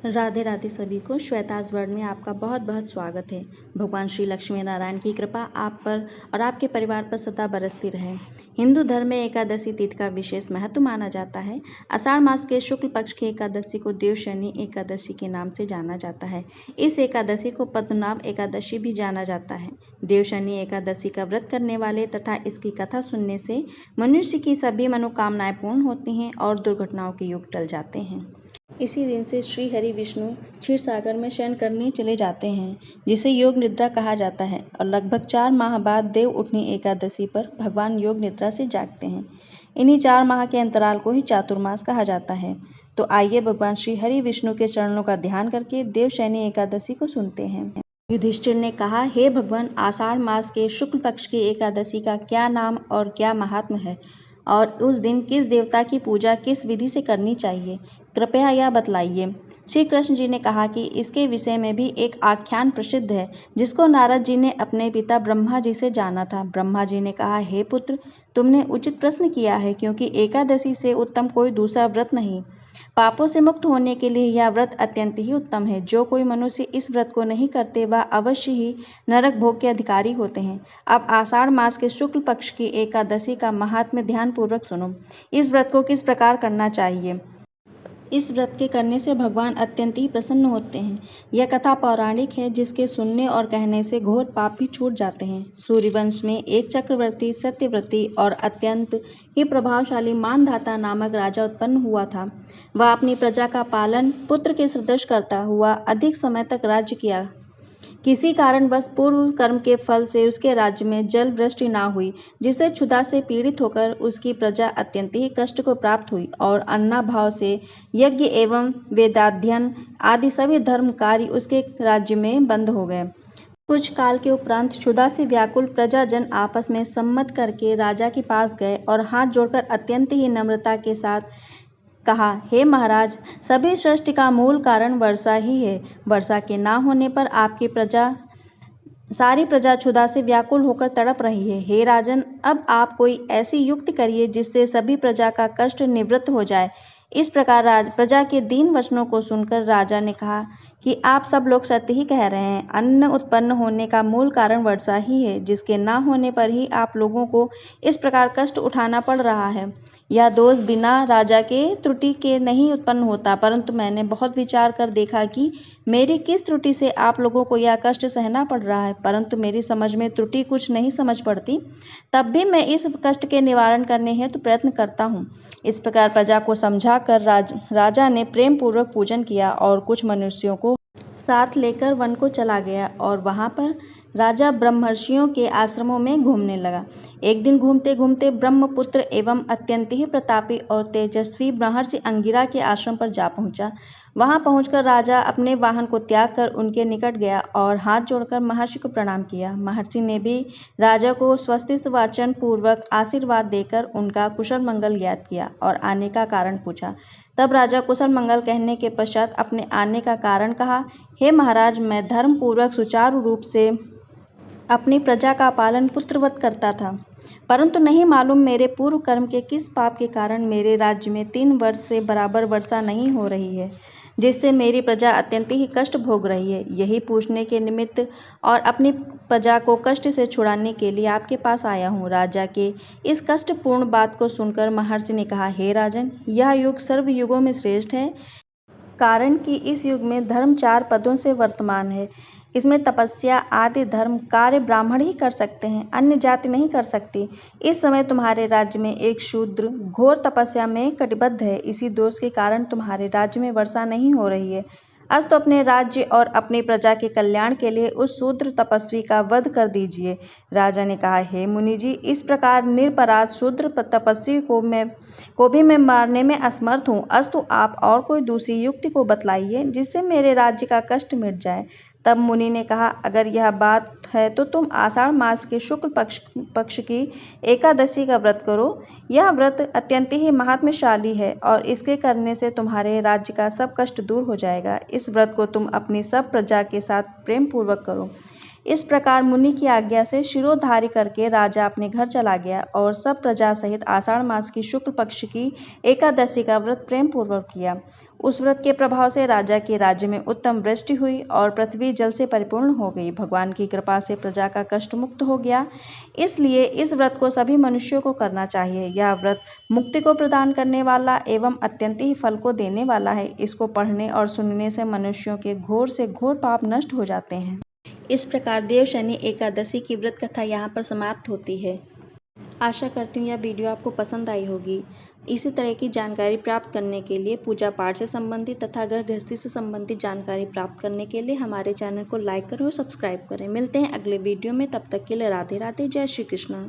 राधे राधे सभी को। श्वेताज वर्ल्ड में आपका बहुत बहुत स्वागत है। भगवान श्री लक्ष्मी नारायण की कृपा आप पर और आपके परिवार पर सदा बरसती रहे। हिंदू धर्म में एकादशी तिथि का विशेष महत्व माना जाता है। आषाढ़ मास के शुक्ल पक्ष की एकादशी को देवशयनी एकादशी के नाम से जाना जाता है। इस एकादशी को पद्मनाभ एकादशी भी जाना जाता है। देवशयनी एकादशी का व्रत करने वाले तथा इसकी कथा सुनने से मनुष्य की सभी मनोकामनाएं पूर्ण होती हैं और दुर्घटनाओं के युग टल जाते हैं। इसी दिन से श्री हरि विष्णु क्षीर सागर में शयन करने चले जाते हैं, जिसे योग निद्रा कहा जाता है, और लगभग 4 माह बाद देव उठनी एकादशी पर भगवान योग निद्रा से जागते हैं। इन्हीं 4 माह के अंतराल को ही चातुर्मास कहा जाता है। तो आइए भगवान श्री हरि विष्णु के चरणों का ध्यान करके देवशयनी एकादशी को सुनते हैं। युधिष्ठिर ने कहा, हे भगवान, आषाढ़ मास के शुक्ल पक्ष की एकादशी का क्या नाम और क्या महात्म्य है, और उस दिन किस देवता की पूजा किस विधि से करनी चाहिए, कृपया यह बतलाइए। श्री कृष्ण जी ने कहा कि इसके विषय में भी एक आख्यान प्रसिद्ध है, जिसको नारद जी ने अपने पिता ब्रह्मा जी से जाना था। ब्रह्मा जी ने कहा, हे पुत्र, तुमने उचित प्रश्न किया है, क्योंकि एकादशी से उत्तम कोई दूसरा व्रत नहीं। पापों से मुक्त होने के लिए यह व्रत अत्यंत ही उत्तम है। जो कोई मनुष्य इस व्रत को नहीं करते वह अवश्य ही नरक भोग के अधिकारी होते हैं। अब आषाढ़ मास के शुक्ल पक्ष की एकादशी का महात्म्य ध्यान पूर्वक सुनो। इस व्रत को किस प्रकार करना चाहिए। इस व्रत के करने से भगवान अत्यंत ही प्रसन्न होते हैं। यह कथा पौराणिक है, जिसके सुनने और कहने से घोर पाप भी छूट जाते हैं। सूर्यवंश में एक चक्रवर्ती, सत्यव्रती और अत्यंत ही प्रभावशाली मानधाता नामक राजा उत्पन्न हुआ था। वह अपनी प्रजा का पालन पुत्र के सदृश करता हुआ अधिक समय तक राज्य किया। किसी कारणवश पूर्व कर्म के फल से उसके राज्य में जल वृष्टि न हुई, जिससे क्षुधा से पीड़ित होकर उसकी प्रजा अत्यंत ही कष्ट को प्राप्त हुई, और अन्नाभाव से यज्ञ एवं वेदाध्ययन आदि सभी धर्म कार्य उसके राज्य में बंद हो गए। कुछ काल के उपरांत क्षुधा से व्याकुल प्रजाजन आपस में सम्मत करके राजा के पास गए और हाथ जोड़कर अत्यंत ही नम्रता के साथ कहा, हे महाराज, सभी सृष्टि का मूल कारण वर्षा ही है। वर्षा के ना होने पर आपकी सारी प्रजा क्षुधा से व्याकुल होकर तड़प रही है। हे राजन, अब आप कोई ऐसी युक्ति करिए जिससे सभी प्रजा का कष्ट निवृत्त हो जाए। इस प्रकार प्रजा के दीन वचनों को सुनकर राजा ने कहा कि आप सब लोग सत्य ही कह रहे हैं। अन्न उत्पन्न होने का मूल कारण वर्षा ही है, जिसके ना होने पर ही आप लोगों को इस प्रकार कष्ट उठाना पड़ रहा है। यह दोष बिना राजा के त्रुटि के नहीं उत्पन्न होता, परंतु मैंने बहुत विचार कर देखा कि मेरी किस त्रुटि से आप लोगों को यह कष्ट सहना पड़ रहा है, परंतु मेरी समझ में त्रुटि कुछ नहीं समझ पड़ती। तब भी मैं इस कष्ट के निवारण करने हेतु प्रयत्न करता हूँ। इस प्रकार प्रजा को समझाकर राजा ने प्रेम पूर्वक पूजन किया और कुछ मनुष्यों को साथ लेकर वन को चला गया, और वहां पर राजा ब्रह्मर्षियों के आश्रमों में घूमने लगा। एक दिन घूमते घूमते ब्रह्मपुत्र एवं अत्यंत ही प्रतापी और तेजस्वी महर्षि अंगिरा के आश्रम पर जा पहुंचा। वहां पहुंचकर राजा अपने वाहन को त्याग कर उनके निकट गया और हाथ जोड़कर महर्षि को प्रणाम किया। महर्षि ने भी राजा को स्वस्ति वाचन पूर्वक आशीर्वाद देकर उनका कुशल मंगल ज्ञात किया और आने का कारण पूछा। तब राजा कुशल मंगल कहने के पश्चात अपने आने का कारण कहा, हे महाराज, मैं धर्म पूर्वक सुचारू रूप से अपनी प्रजा का पालन पुत्रवत करता था, परंतु नहीं मालूम मेरे पूर्व कर्म के किस पाप के कारण मेरे राज्य में 3 वर्ष से बराबर वर्षा नहीं हो रही है, जिससे मेरी प्रजा अत्यंत ही कष्ट भोग रही है। यही पूछने के निमित्त और अपनी प्रजा को कष्ट से छुड़ाने के लिए आपके पास आया हूँ। राजा के इस कष्टपूर्ण बात को सुनकर महर्षि ने कहा, हे राजन, यह युग सर्व युगों में श्रेष्ठ है, कारण कि इस युग में धर्म 4 पदों से वर्तमान है। इसमें तपस्या आदि धर्म कार्य ब्राह्मण ही कर सकते हैं, अन्य जाति नहीं कर सकती। इस समय तुम्हारे राज्य में एक शूद्र घोर तपस्या में कटिबद्ध है। इसी दोष के कारण तुम्हारे राज्य में वर्षा नहीं हो रही है। अस्तु अपने राज्य और अपनी प्रजा के कल्याण के लिए उस शूद्र तपस्वी का वध कर दीजिए। राजा ने कहा, हे मुनि जी, इस प्रकार निरपराध शूद्र तपस्वी को भी मैं मारने में असमर्थ हूँ। अस्तु आप और कोई दूसरी युक्ति को बतलाइए, जिससे मेरे राज्य का कष्ट मिट जाए। तब मुनि ने कहा, अगर यह बात है तो तुम आषाढ़ मास के शुक्ल पक्ष की एकादशी का व्रत करो। यह व्रत अत्यंत ही महात्म्यशाली है और इसके करने से तुम्हारे राज्य का सब कष्ट दूर हो जाएगा। इस व्रत को तुम अपनी सब प्रजा के साथ प्रेम पूर्वक करो। इस प्रकार मुनि की आज्ञा से शिरोधार्य करके राजा अपने घर चला गया और सब प्रजा सहित आषाढ़ मास की शुक्ल पक्ष की एकादशी का व्रत प्रेम पूर्वक किया। उस व्रत के प्रभाव से राजा के राज्य में उत्तम वृष्टि हुई और पृथ्वी जल से परिपूर्ण हो गई। भगवान की कृपा से प्रजा का कष्ट मुक्त हो गया। इसलिए इस व्रत को सभी मनुष्यों को करना चाहिए। यह व्रत मुक्ति को प्रदान करने वाला एवं अत्यंत ही फल को देने वाला है। इसको पढ़ने और सुनने से मनुष्यों के घोर से घोर पाप नष्ट हो जाते हैं। इस प्रकार देवशयनी एकादशी की व्रत कथा यहाँ पर समाप्त होती है। आशा करती हूँ यह वीडियो आपको पसंद आई होगी। इसी तरह की जानकारी प्राप्त करने के लिए पूजा पाठ से संबंधित तथा घर गृहस्थी से संबंधित जानकारी प्राप्त करने के लिए हमारे चैनल को लाइक करें और सब्सक्राइब करें। मिलते हैं अगले वीडियो में, तब तक के लिए राधे राधे, जय श्री कृष्ण।